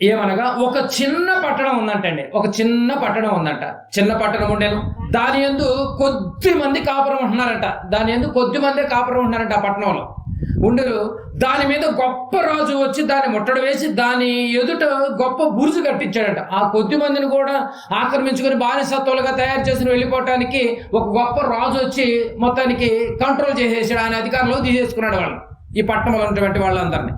Speaker 1: ఏమనగా ఒక చిన్న పట్టణం ఉందంటండి. చిన్న పట్టణం ఉండేను. దాని యందు కొద్ది మంది కాపురం ఉంటున్నారంట. ఆ పట్టణంలో ఉండరు. దాని మీద గొప్ప రాజు వచ్చి దాన్ని ముట్టడి వేసి దాని ఎదుట గొప్ప బురుజు కట్టించాడంట. ఆ కొద్ది మందిని కూడా ఆక్రమించుకుని బానిసత్వాలుగా తయారు చేసి వెళ్ళిపోవటానికి ఒక గొప్ప రాజు వచ్చి మొత్తానికి కంట్రోల్ చేసేసాడు. ఆయన అధికారంలో తీసేసుకున్నాడు వాళ్ళు, ఈ పట్టణంలో ఉన్నటువంటి వాళ్ళందరినీ.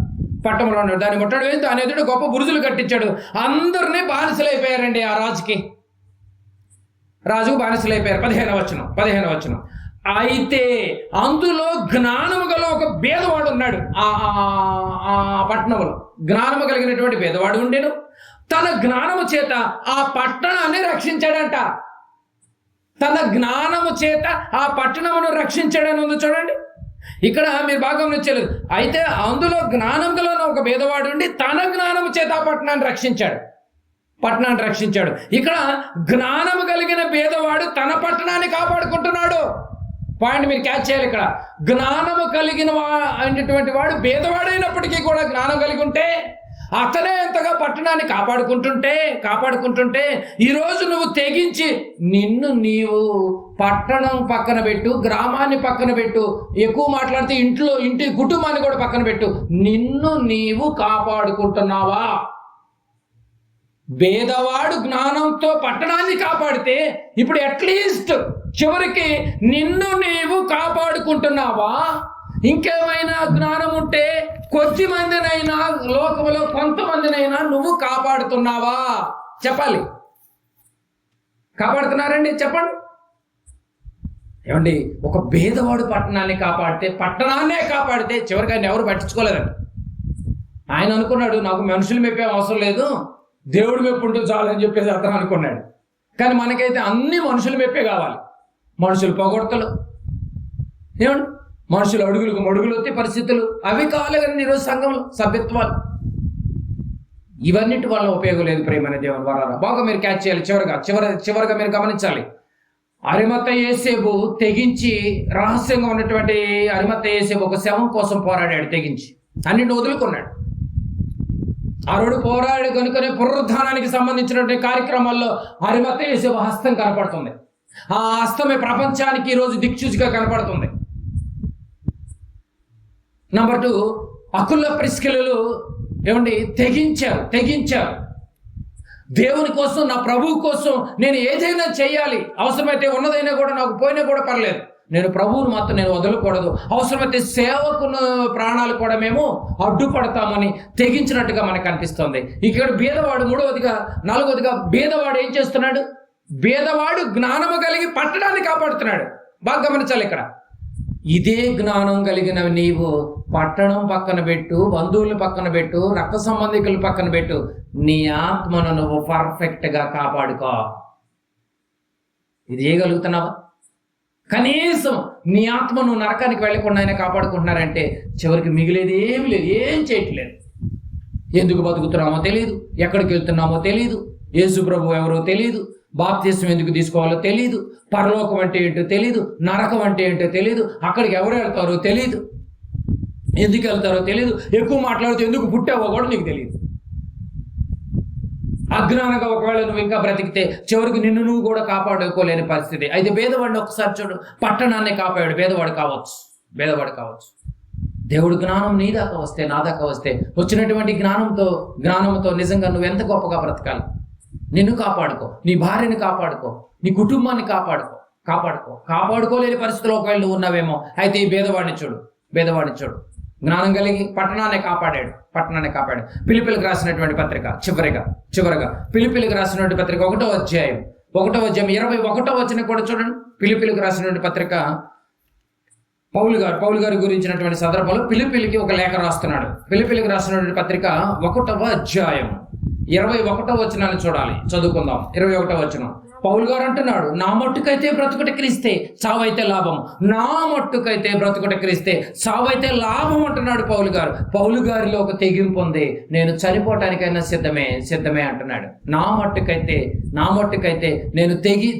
Speaker 1: పట్టణంలో ఉన్నాడు, దాన్ని ముట్టడి వేసి దాని ఎదుట గొప్ప బురుజులు కట్టించాడు. అందరినీ బానిసలైపోయారండి. ఆ రాజుకు బానిసలైపోయారు. 15వ వచనం. అయితే అందులో జ్ఞానము గల ఒక భేదవాడు ఉన్నాడు. ఆ పట్టణంలో జ్ఞానము కలిగినటువంటి భేదవాడు ఉండేను. తన జ్ఞానము చేత ఆ పట్టణాన్ని రక్షించాడంట. ఆ పట్టణమును రక్షించాడని ఉంది చూడండి. ఇక్కడ మీరు బాగా గమనించలేదు. అయితే అందులో జ్ఞానం గల ఒక భేదవాడు ఉండి తన జ్ఞానము చేత ఆ పట్టణాన్ని రక్షించాడు. ఇక్కడ జ్ఞానము కలిగిన భేదవాడు తన పట్టణాన్ని కాపాడుకుంటున్నాడు. పాయింట్ మీరు క్యాచ్ చేయాలి. ఇక్కడ జ్ఞానము కలిగిన అనేటువంటి వాడు భేదవాడైనప్పటికీ కూడా జ్ఞానం కలిగి ఉంటే అతనే ఎంతగా పట్టణాన్ని కాపాడుకుంటుంటే ఈరోజు నువ్వు తెగించి నీవు పట్టణం పక్కన పెట్టు, గ్రామాన్ని పక్కన పెట్టు, ఎక్కువ మాట్లాడితే ఇంటి కుటుంబాన్ని కూడా పక్కన పెట్టు, నిన్ను నీవు కాపాడుకుంటున్నావా? భేదవాడు జ్ఞానంతో పట్టణాన్ని కాపాడితే ఇప్పుడు అట్లీస్ట్ చివరికి నిన్ను నీవు కాపాడుకుంటున్నావా? ఇంకేమైనా జ్ఞానం ఉంటే కొద్ది మందినైనా, లోకంలో కొంతమందినైనా నువ్వు కాపాడుతున్నావా? చెప్పాలి. కాపాడుతున్నారండి? చెప్పండి. ఏమండి, ఒక భేదవాడు పట్టణాన్నే కాపాడితే చివరికి ఆయన ఎవరు పట్టించుకోలేదండి. ఆయన అనుకున్నాడు, నాకు మనుషులు మెప్పే అవసరం లేదు, దేవుడు మెప్పు ఉంటే చాలు అని చెప్పేసి అతను అనుకున్నాడు. కానీ మనకైతే అన్ని మనుషులు మెప్పే కావాలి. మనుషులు పొగొడతలు, ఏమండి, మనుషులు అడుగులకు మడుగులు వచ్చే పరిస్థితులు అవి కావాలి. కానీ ఈరోజు సంఘంలో సభ్యత్వాలు, ఇవన్నిటి వల్ల ఉపయోగం లేదు. ప్రేమ దేవుని వరాల బాగా మీరు క్యాచ్ చేయాలి. చివరగా మీరు గమనించాలి. అరిమత్తయి యేసేపు తెగించి, రహస్యంగా ఉన్నటువంటి అరిమత్తయి యేసేపు ఒక శవం కోసం పోరాడాడు. తెగించి అన్నింటిని వదులుకున్నాడు. ఆ రోడ్డు పోరాడు కనుకనే పునరుద్ధానానికి సంబంధించినటువంటి కార్యక్రమాల్లో అరిమత్తయి యేసేపు హస్తం కనపడుతుంది. ఆ హస్తమే ప్రపంచానికి ఈరోజు దిక్సూచిగా కనపడుతుంది. నంబర్ 2, అకుల ప్రిస్కిలలు ఏమండి, తెగించారు. దేవుని కోసం, నా ప్రభువు కోసం నేను ఏదైనా చేయాలి, అవసరమైతే ఉన్నదైనా కూడా నాకు పోయినా కూడా పర్లేదు, నేను ప్రభువును మాత్రం నేను వదలకూడదు, అవసరమైతే సేవకున్న ప్రాణాలు కూడా మేము అడ్డుపడతామని తెగించినట్టుగా మనకు అనిపిస్తుంది. ఇక్కడ బీదవాడు, నాలుగవదిగా బీదవాడు ఏం చేస్తున్నాడు? బీదవాడు జ్ఞానము కలిగి పట్టణాన్ని కాపాడుతున్నాడు. బాగా గమనించాలి ఇక్కడ. ఇదే జ్ఞానం కలిగిన నీవు పట్టణం పక్కన పెట్టు, బంధువులు పక్కన పెట్టు, రక్త సంబంధికులు పక్కన పెట్టు, నీ ఆత్మను నువ్వు పర్ఫెక్ట్గా కాపాడుకో. ఇది చేయగలుగుతున్నావా? కనీసం నీ ఆత్మ నువ్వు నరకానికి వెళ్ళకుండా ఆయన కాపాడుకుంటున్నారంటే చివరికి మిగిలేది ఏమి లేదు, ఏం చేయట్లేదు. ఎందుకు బతుకుతున్నామో తెలియదు, ఎక్కడికి వెళ్తున్నామో తెలియదు, యేసు ప్రభు ఎవరో తెలియదు, బాప్తిస్మం ఎందుకు తీసుకోవాలో తెలియదు, పరలోకం అంటే ఏంటో తెలియదు, నరకం అంటే ఏంటో తెలియదు, అక్కడికి ఎవరు వెళ్తారో తెలియదు, ఎందుకు వెళ్తారో తెలియదు, ఎక్కువ మాట్లాడితే ఎందుకు పుట్టావో కూడా నీకు తెలియదు. అజ్ఞానంగా ఒకవేళ నువ్వు ఇంకా బ్రతికితే చివరికి నిన్ను నువ్వు కూడా కాపాడుకోలేని పరిస్థితి. అయితే భేదవాడిని ఒకసారి చూడు, పట్టణాన్ని కాపాడు. భేదవాడు కావచ్చు. దేవుడు జ్ఞానం నీ దాకా వస్తే, నా దాకా వస్తే, వచ్చినటువంటి జ్ఞానంతో నిజంగా నువ్వు ఎంత గొప్పగా బ్రతకాలి. నిన్ను కాపాడుకో, నీ భార్యని కాపాడుకో, నీ కుటుంబాన్ని కాపాడుకోలేని పరిస్థితిలో ఒకవేళ నువ్వు ఉన్నావేమో, అయితే ఈ భేదవాడిని చూడు. జ్ఞానం కలిగి పట్టణాన్ని కాపాడాడు. ఫిలిప్పీలకు రాసినటువంటి పత్రిక చివరగా ఫిలిప్పీలకు రాసినటువంటి పత్రిక 1వ అధ్యాయం 21వ వచనం కూడా చూడండి. ఫిలిప్పీలకు రాసినటువంటి పత్రిక పౌలు గారి గురించినటువంటి సందర్భంలో ఫిలిప్పీలకి ఒక లేఖ రాస్తున్నాడు. ఫిలిప్పీలకు రాసినటువంటి పత్రిక 1వ అధ్యాయం 21వ వచనాన్ని చూడాలి, చదువుకుందాం. 21వ వచనం పౌలు గారు అంటున్నాడు, నా మట్టుకైతే బ్రతుకుట క్రీస్తే, సావైతే లాభం. నా మట్టుకైతే బ్రతుకుట క్రీస్తే, సావైతే లాభం అంటున్నాడు పౌలు గారిలో ఒక తెగింపు ఉంది. నేను చనిపోవటానికైనా సిద్ధమే అంటున్నాడు. నా మట్టుకైతే నేను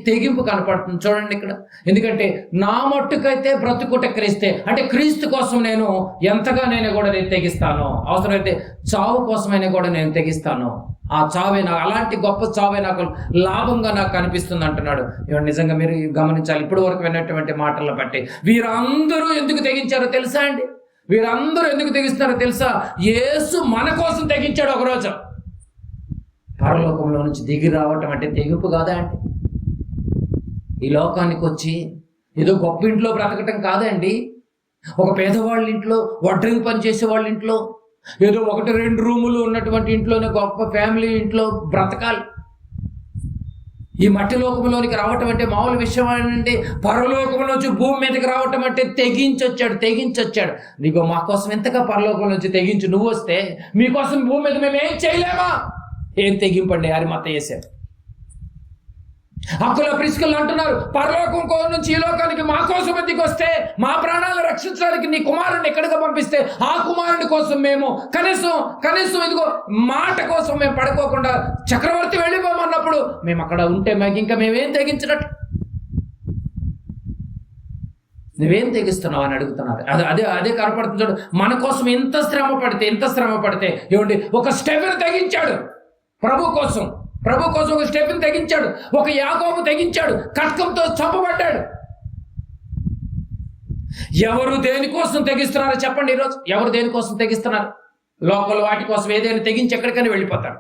Speaker 1: తెగింపు కనపడుతుంది చూడండి ఇక్కడ. ఎందుకంటే నా మట్టుకైతే బ్రతుకుట క్రీస్తే అంటే క్రీస్తు కోసం నేను ఎంతగానైనా కూడా నేను తెగిస్తాను, అవసరమైతే చావు కోసమైనా కూడా నేను తెగిస్తాను. ఆ చావే నాకు, అలాంటి గొప్ప చావే నాకు లాభంగా నాకు కనిపిస్తుంది అంటున్నాడు. ఇవన్నీ నిజంగా మీరు గమనించాలి. ఇప్పటి వరకు విన్నటువంటి మాటలను బట్టి వీరందరూ ఎందుకు తెగించారో తెలుసా అండి? వీరందరూ ఎందుకు తెగిస్తున్నారో తెలుసా? యేసు మన కోసం తెగించాడు. ఒకరోజు పరలోకంలో నుంచి దిగి రావటం అంటే తెగింపు కాదా అండి? ఈ లోకానికి వచ్చి ఏదో గొప్ప ఇంట్లో బ్రతకటం కాదండి. ఒక పేదవాళ్ళ ఇంట్లో, వడ్రంగి పని చేసే వాళ్ళ ఇంట్లో, ఏదో 1-2 రూములు ఉన్నటువంటి ఇంట్లోనే గొప్ప ఫ్యామిలీ ఇంట్లో బ్రతకాలి. ఈ మట్టి లోకంలోనికి రావటం అంటే మామూలు విషయం అండి. పరలోకం నుంచి భూమి మీదకి రావటం అంటే తెగించొచ్చాడు. నీకు మా కోసం ఎంతగా పరలోకం నుంచి తెగించు నువ్వు వస్తే, మీకోసం భూమి మీద మేము ఏం చేయలేమా? ఏం తెగింపండి అరిమత చేశారు. అకుల ప్రిస్కిల్ అంటున్నారు, పరలోకం నుంచి ఈ లోకానికి మా కోసం ఎందుకు వస్తే, మా ప్రాణాలను రక్షించడానికి నీ కుమారుడిని ఎక్కడికి పంపిస్తే, ఆ కుమారుడి కోసం మేము కనీసం ఇదిగో మాట కోసం మేము పడుకోకుండా చక్రవర్తి వెళ్ళిపోమన్నప్పుడు మేము అక్కడ ఉంటే మాకు ఇంకా మేమేం తెగించినట్టు? నువ్వేం తెగిస్తున్నావు అని అడుగుతున్నారు. అదే కనపడుతుంది చూడు. మన కోసం ఎంత శ్రమ పడితే ఏమండి, ఒక స్టెప్ని తెగించాడు ప్రభు కోసం ఒక స్టెప్ని తెగించాడు. ఒక యాకోబు తెగించాడు, ఖడ్గంతో చంపబడ్డాడు. ఎవరు దేనికోసం తెగిస్తున్నారో చెప్పండి ఈరోజు? ఎవరు దేనికోసం తెగిస్తున్నారు? లోకల్ వాటి కోసం ఏదైనా తెగించి ఎక్కడికైనా వెళ్ళిపోతారు.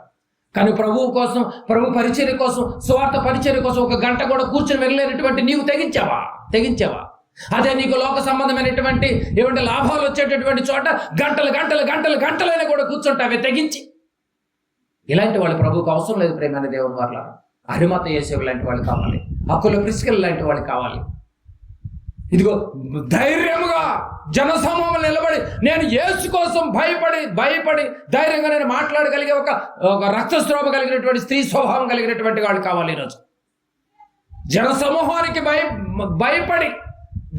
Speaker 1: కానీ ప్రభువు కోసం, ప్రభు పరిచర్య కోసం, స్వార్థ పరిచర్య కోసం 1 గంట కూడా కూర్చొని వెళ్ళలేనటువంటి నీవు తెగించావా? అదే నీకు లోక సంబంధమైనటువంటి ఏమంటే లాభాలు వచ్చేటటువంటి చోట గంటలైనా కూడా కూర్చుంటావే తెగించి. ఇలాంటి వాళ్ళు ప్రభువుకు అవసరం లేదు. ప్రేమైన దేవుని వాళ్ళ అరిమత యేసేవు లాంటి వాళ్ళు కావాలి, అకుల ప్రిస్కిల్ లాంటి వాళ్ళు కావాలి. ఇదిగో ధైర్యముగా జనసమూహంలో నిలబడి నేను యేసు కోసం భయపడి ధైర్యంగా నేను మాట్లాడగలిగే ఒక రక్తస్రావ కలిగినటువంటి స్త్రీ స్వభావం కలిగినటువంటి వాళ్ళు కావాలి. ఈరోజు జనసమూహానికి భయపడి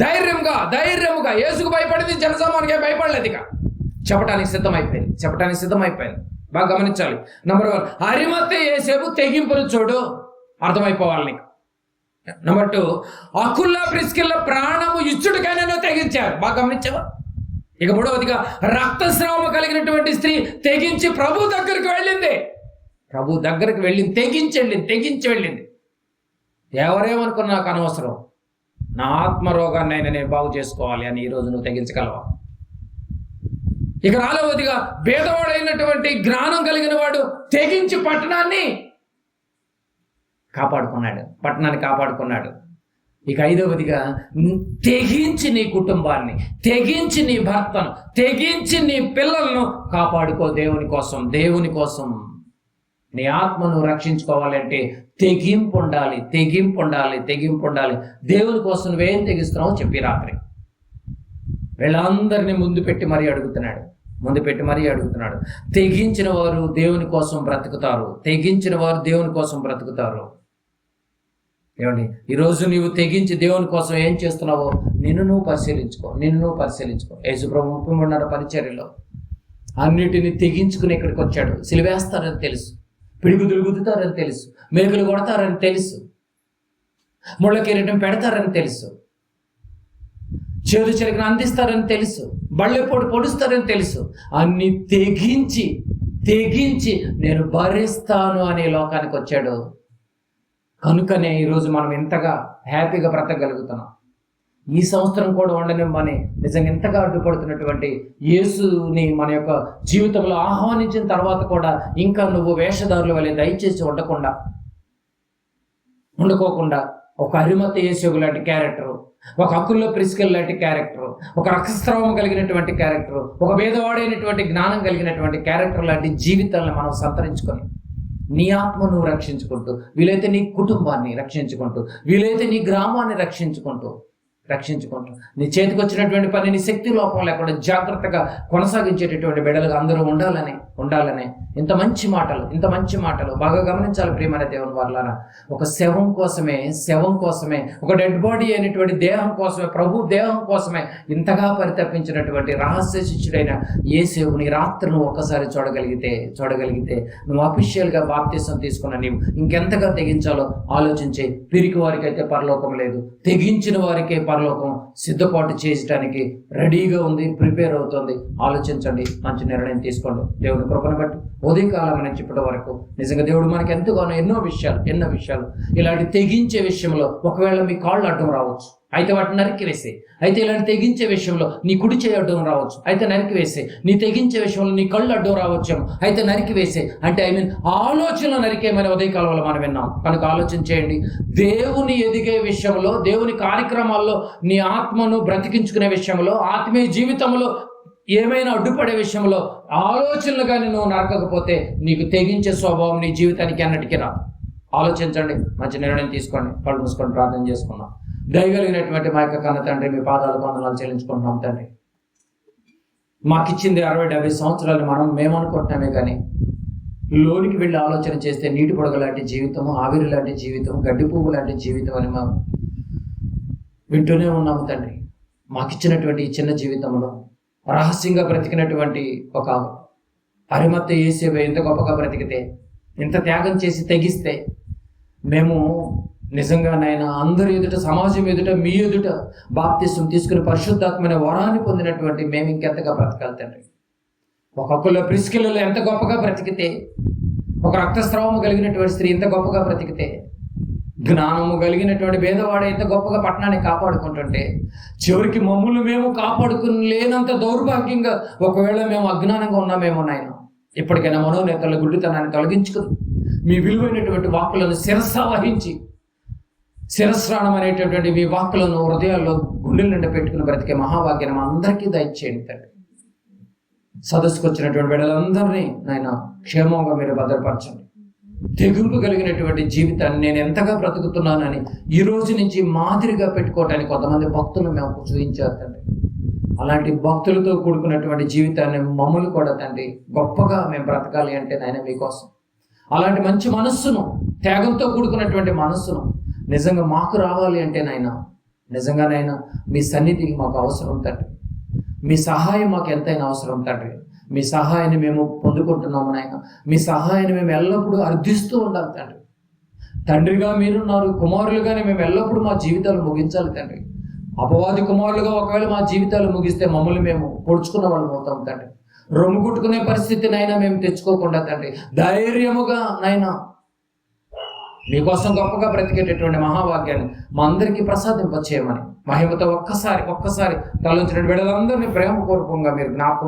Speaker 1: ధైర్యముగా యేసుకు భయపడింది, జనసమూహానికి భయపడలేదు. ఇక చెప్పడానికి సిద్ధమైపోయింది. బాగా గమనించాలి. నంబర్ 1, అరిమత్తె యేసేపు తెగింపును చూడు, అర్థమైపోవాలి నీకు. నంబర్ 2, అకుల ప్రిస్కిల్ల ప్రాణము ఇచ్చుడికైనా తెగించారు. బాగా గమనించావా? ఇక 3వదిగా రక్తస్రావం కలిగినటువంటి స్త్రీ తెగించి ప్రభు దగ్గరికి వెళ్ళింది. తెగించి వెళ్ళింది. ఎవరేమనుకున్నా నాకు అనవసరం, నా ఆత్మరోగాన్ని అయినా నేను బాగు చేసుకోవాలి అని ఈరోజు నువ్వు తెగించగలవా? ఇక 4వదిగా భేదవాడైనటువంటి జ్ఞానం కలిగిన వాడు తెగించి పట్టణాన్ని కాపాడుకున్నాడు. ఇక 5వదిగా తెగించి నీ కుటుంబాన్ని, తెగించి నీ భర్తను, తెగించి నీ పిల్లలను కాపాడుకో. దేవుని కోసం నీ ఆత్మను రక్షించుకోవాలంటే తెగింపు ఉండాలి. దేవుని కోసం నువ్వేం తెగిస్తున్నావో చెప్పి రాత్రి వీళ్ళందరినీ ముందు పెట్టి మరీ అడుగుతున్నాడు. తెగించిన వారు దేవుని కోసం బ్రతుకుతారు. ఏమండి, ఈరోజు నీవు తెగించి దేవుని కోసం ఏం చేస్తున్నావో నిన్ను నువ్వు పరిశీలించుకో. యేసుప్రభు 33 పరిచర్యలో అన్నిటిని తెగించుకుని ఇక్కడికి వచ్చాడు. సిలివేస్తారని తెలుసు, పిడుగుదులు గుద్దుతారని తెలుసు, మేకులు కొడతారని తెలుసు, ముళ్ళ కిరీటం పెడతారని తెలుసు, చేదు చిలకను అందిస్తారని తెలుసు, బళ్ళెపోటు పొడుస్తారని తెలుసు. అన్ని తెగించి నేను భరిస్తాను అనే లోకానికి వచ్చాడు. కనుకనే ఈరోజు మనం ఎంతగా హ్యాపీగా బ్రతకగలుగుతున్నాం. ఈ సంవత్సరం కూడా ఉండనివ్వని నిజంగా ఎంతగా అడ్డుపడుతున్నటువంటి యేసుని మన యొక్క జీవితంలో ఆహ్వానించిన తర్వాత కూడా ఇంకా నువ్వు వేషధారుల వలె దయచేసి ఉండకోకుండా ఒక అరిమత యేసు లాంటి క్యారెక్టరు, ఒక అకుల్లో ప్రిస్కిల్ లాంటి క్యారెక్టరు, ఒక రక్తస్రావం కలిగినటువంటి క్యారెక్టరు, ఒక భేదవాడైనటువంటి జ్ఞానం కలిగినటువంటి క్యారెక్టర్ లాంటి జీవితాలను మనం సంతరించుకొని నీ ఆత్మను రక్షించుకుంటూ, వీలైతే నీ కుటుంబాన్ని రక్షించుకుంటూ, వీలైతే నీ గ్రామాన్ని రక్షించుకుంటూ నీ చేతికి వచ్చినటువంటి పని నీ శక్తి లోపం లేకుండా జాగ్రత్తగా కొనసాగించేటటువంటి బిడ్డలుగా అందరూ ఉండాలనే ఇంత మంచి మాటలు బాగా గమనించాలి ప్రియమైన దేవుని వారలారా. ఒక శవం కోసమే ఒక డెడ్ బాడీ అయినటువంటి దేహం కోసమే, ప్రభు దేహం కోసమే ఇంతగా పరితపించినటువంటి రహస్య శిష్యుడైన యేసుని రాత్రి నువ్వు ఒక్కసారి చూడగలిగితే నువ్వు అఫీషియల్గా బాప్తిసం తీసుకున్న నీవు ఇంకెంతగా తెగించాలో ఆలోచించే. పిరికి వారికి అయితే పరలోకం లేదు, తెగించిన వారికే పరలోకం సిద్ధపాటు చేయడానికి రెడీగా ఉంది, ప్రిపేర్ అవుతుంది. ఆలోచించండి, మంచి నిర్ణయం తీసుకోండి. దేవుని కృపను బట్టి ఉదయకాలం నుంచి ఇప్పటి వరకు నిజంగా దేవుడు మనకి ఎంతగానో ఎన్నో విషయాలు ఇలాంటి తెగించే విషయంలో ఒకవేళ మీ కాళ్ళు అడ్డం రావచ్చు, అయితే వాటిని నరికివేసే. అయితే ఇలాంటి తెగించే విషయంలో నీ కుడి చేయి అడ్డం రావచ్చు, అయితే నరికివేసే. నీ తెగించే విషయంలో నీ కళ్ళు అడ్డం రావచ్చు, అయితే నరికివేసే. అంటే ఆలోచనలు నరికేమని ఉదయకాలంలో మనం విన్నాం. కనుక ఆలోచన చేయండి. దేవుని ఎదిగే విషయంలో, దేవుని కార్యక్రమాల్లో నీ ఆత్మను బ్రతికించుకునే విషయంలో, ఆత్మీయ జీవితంలో ఏమైనా అడ్డుపడే విషయంలో ఆలోచనలు కానీ నువ్వు నరకకపోతే నీకు తెగించే స్వభావం నీ జీవితానికి అన్నటికీ రాదు. ఆలోచించండి, మంచి నిర్ణయం తీసుకోండి. కళ్ళు మూసుకొని ప్రార్థన చేసుకున్నాం. దయగలిగినటువంటి మా యొక్క కన్న తండ్రి, మీ పాదాలకు వందనాలు చెల్లించుకుంటున్నాం తండ్రి. మాకిచ్చింది 60-70 సంవత్సరాలు మేము అనుకుంటున్నామే కానీ లోనికి వెళ్ళి ఆలోచన చేస్తే నీటి పొడగ లాంటి జీవితము, ఆవిరి లాంటి జీవితం, గడ్డి పువ్వు లాంటి జీవితం అని మేము వింటూనే ఉన్నాము తండ్రి. మాకిచ్చినటువంటి ఈ చిన్న జీవితంలో రహస్యంగా బ్రతికినటువంటి ఒక అరిమత్త యేసేవ ఎంత గొప్పగా బ్రతికితే, ఇంత త్యాగం చేసి తెగిస్తే మేము నిజంగా నాయన అందరి ఎదుట, సమాజం ఎదుట, మీ ఎదుట బాప్తిసం తీసుకుని పరిశుద్ధాత్మైన వరాన్ని పొందినటువంటి మేము ఇంకెంతగా బ్రతకాలి తండ్రి. ఒక్కొక్కరు ప్రిస్కిల్లో ఎంత గొప్పగా బ్రతికితే, ఒక రక్తస్రావము కలిగినటువంటి స్త్రీ ఎంత గొప్పగా బ్రతికితే, జ్ఞానము కలిగినటువంటి భేదవాడు ఎంత గొప్పగా పట్టణాన్ని కాపాడుకుంటుంటే, చివరికి మమ్మల్ని మేము కాపాడుకులేనంత దౌర్భాగ్యంగా ఒకవేళ మేము అజ్ఞానంగా ఉన్నామేమో నాయన. ఇప్పటికైనా మనోనేతల గుడ్డితనాన్ని తొలగించుకుని మీ విలువైనటువంటి వాక్కులను శిరస్సావహించి, శిరస్రాణం అనేటటువంటి మీ వాక్కులను హృదయాల్లో గుండెల నిండా పెట్టుకుని బ్రతికే మహాభాగ్యం అందరికీ దయచేయండి తండ్రి. సదస్సుకు వచ్చినటువంటి బిడ్డలందరినీ నాయన క్షేమంగా మీరు భద్రపరచండి. తెగింపు కలిగినటువంటి జీవితాన్ని నేను ఎంతగా బ్రతుకుతున్నానని ఈ రోజు నుంచి మాదిరిగా పెట్టుకోవటానికి కొంతమంది భక్తులు మేము చూపించారు తండ్రి. అలాంటి భక్తులతో కూడుకున్నటువంటి జీవితాన్ని మమ్మల్ని కూడా తండ్రి గొప్పగా మేము బ్రతకాలి అంటే నాయన మీకోసం అలాంటి మంచి మనస్సును, త్యాగంతో కూడుకున్నటువంటి మనస్సును నిజంగా మాకు రావాలి అంటే నాయన, నిజంగా నాయన మీ సన్నిధి మాకు అవసరం తండ్రి. మీ సహాయం మాకు ఎంతైనా అవసరం తండ్రి. మీ సహాయాన్ని మేము పొందుకుంటున్నాము నాయన. మీ సహాయాన్ని మేము ఎల్లప్పుడూ అర్థిస్తూ ఉండాలి తండ్రి. తండ్రిగా మీరున్నారు, కుమారులుగానే మేము ఎల్లప్పుడూ మా జీవితాలు ముగించాలి తండ్రి. అపవాది కుమారులుగా ఒకవేళ మా జీవితాలు ముగిస్తే మమ్మల్ని మేము పొడుచుకున్న వాళ్ళం అవుతాం తండ్రి. రొమ్ము కుట్టుకునే పరిస్థితినైనా మేము తెచ్చుకోకుండా తండ్రి ధైర్యముగా నైనా మీకోసం గొప్పగా బ్రతికేటటువంటి మహాభాగ్యాన్ని మా అందరికీ ప్రసాదింపచేయమని మహిమతో ఒక్కసారి తలొంచిన బిడ్డలందరినీ ప్రేమపూర్వకంగా మీరు జ్ఞాపకం